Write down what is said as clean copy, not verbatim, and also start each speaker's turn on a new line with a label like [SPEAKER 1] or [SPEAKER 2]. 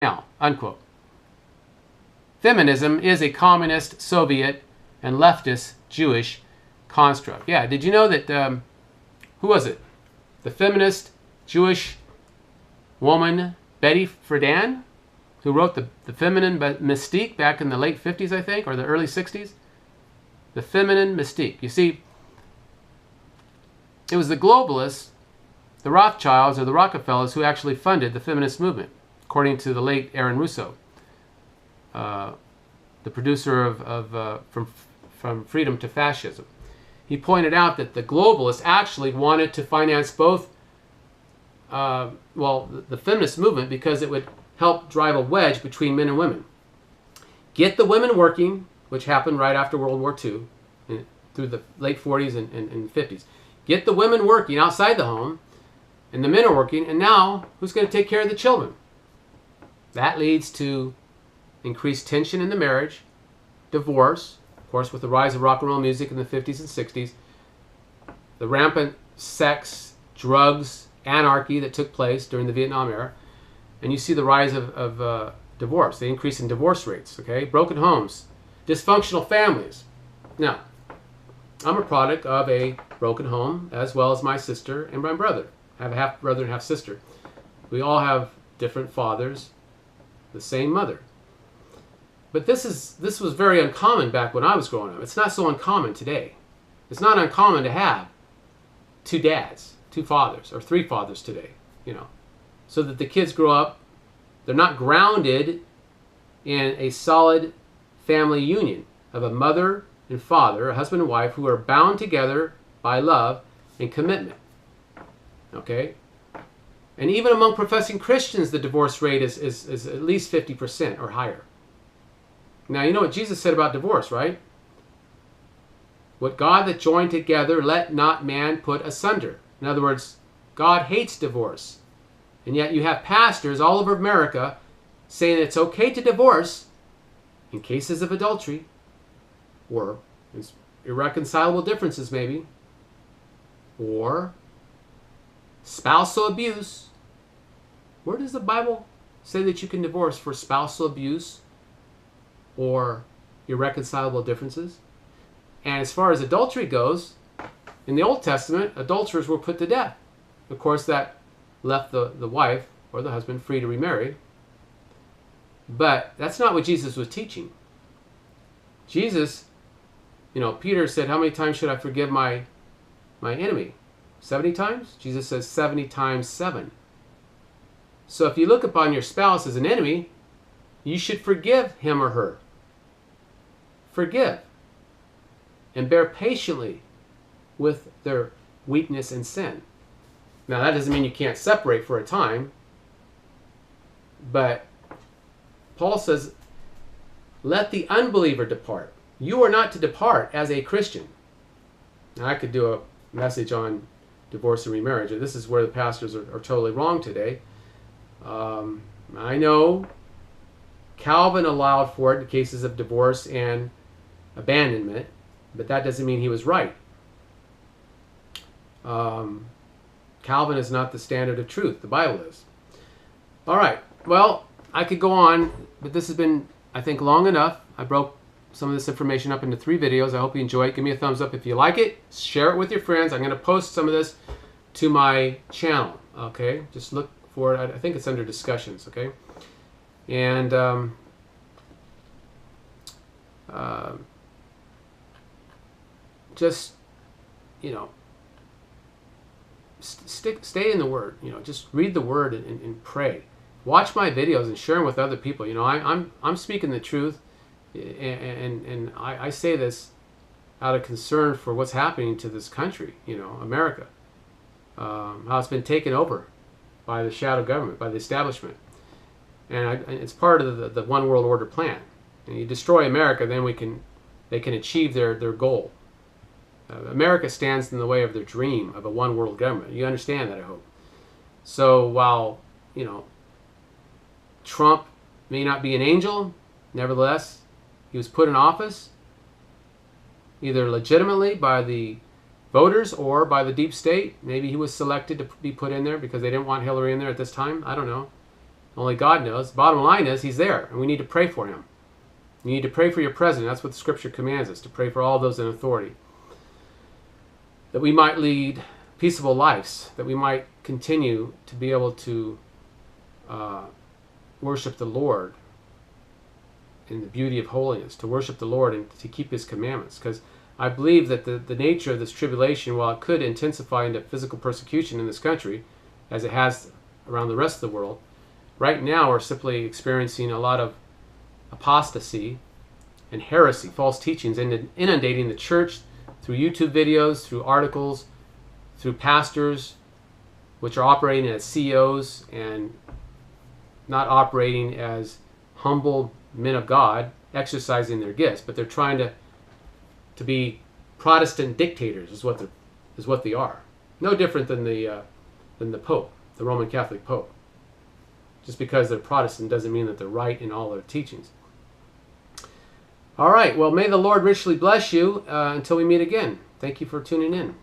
[SPEAKER 1] now, unquote. Feminism is a communist, Soviet, and leftist Jewish construct. Yeah, did you know that, who was it? The feminist Jewish woman, Betty Friedan, who wrote the Feminine Mystique back in the late 50s, I think, or the early 60s? The Feminine Mystique. You see, it was the globalists, the Rothschilds or the Rockefellers, who actually funded the feminist movement, according to the late Aaron Russo, the producer of From Freedom to Fascism. He pointed out that the globalists actually wanted to finance both, the feminist movement, because it would help drive a wedge between men and women. Get the women working, which happened right after World War II, through the late 40s and 50s. Get the women working outside the home, and the men are working, and now who's going to take care of the children? That leads to increased tension in the marriage, divorce, of course, with the rise of rock and roll music in the 50s and 60s, the rampant sex, drugs, anarchy that took place during the Vietnam era, and you see the rise of divorce, the increase in divorce rates, okay? Broken homes, dysfunctional families. Now, I'm a product of a broken home, as well as my sister and my brother. I have a half brother and half sister. We all have different fathers, the same mother. But this was very uncommon back when I was growing up. It's not so uncommon today. It's not uncommon to have two dads, two fathers, or three fathers today, you know, so that the kids grow up, they're not grounded in a solid family union of a mother and father, a husband and wife, who are bound together by love and commitment. Okay? And even among professing Christians, the divorce rate is at least 50% or higher. Now, you know what Jesus said about divorce, right? What God that joined together, let not man put asunder. In other words, God hates divorce. And yet you have pastors all over America saying it's okay to divorce in cases of adultery or irreconcilable differences maybe, or spousal abuse. Where does the Bible say that you can divorce for spousal abuse or irreconcilable differences? And as far as adultery goes, in the Old Testament, adulterers were put to death. Of course, that left the wife or the husband free to remarry. But that's not what Jesus was teaching. Jesus, you know, Peter said, how many times should I forgive my enemy? 70 times? Jesus says 70 times 7. So if you look upon your spouse as an enemy, you should forgive him or her. Forgive. And bear patiently with their weakness and sin. Now that doesn't mean you can't separate for a time. But Paul says, let the unbeliever depart. You are not to depart as a Christian. Now I could do a message on divorce and remarriage. This is where the pastors are totally wrong today. I know Calvin allowed for it in cases of divorce and abandonment, but that doesn't mean he was right. Calvin is not the standard of truth. The Bible is. All right. Well, I could go on, but this has been, I think, long enough. I broke some of this information up into 3 videos. I hope you enjoy it. Give me a thumbs up if you like it. Share it with your friends. I'm going to post some of this to my channel. Okay? Just look for it. I think it's under discussions. Okay? And just, you know, stay in the Word. You know, just read the Word and pray. Watch my videos and share them with other people. You know, I'm speaking the truth, and I say this out of concern for what's happening to this country. You know, America, how it's been taken over by the shadow government, by the establishment, and it's part of the one world order plan. And you destroy America, then they can achieve their goal. America stands in the way of their dream of a one world government. You understand that, I hope. So while, you know, Trump may not be an angel, nevertheless, he was put in office either legitimately by the voters or by the deep state. Maybe he was selected to be put in there because they didn't want Hillary in there at this time. I don't know. Only God knows. Bottom line is he's there, and we need to pray for him. You need to pray for your president. That's what the Scripture commands us, to pray for all those in authority. That we might lead peaceable lives, that we might continue to be able to worship the Lord in the beauty of holiness, to worship the Lord and to keep his commandments. Because I believe that the nature of this tribulation, while it could intensify into physical persecution in this country, as it has around the rest of the world, right now we're simply experiencing a lot of apostasy and heresy, false teachings, inundating the church through YouTube videos, through articles, through pastors, which are operating as CEOs and not operating as humble men of God, exercising their gifts, but they're trying to be Protestant dictators, is what they are. No different than the Pope, the Roman Catholic Pope. Just because they're Protestant doesn't mean that they're right in all their teachings. All right, well, may the Lord richly bless you until we meet again. Thank you for tuning in.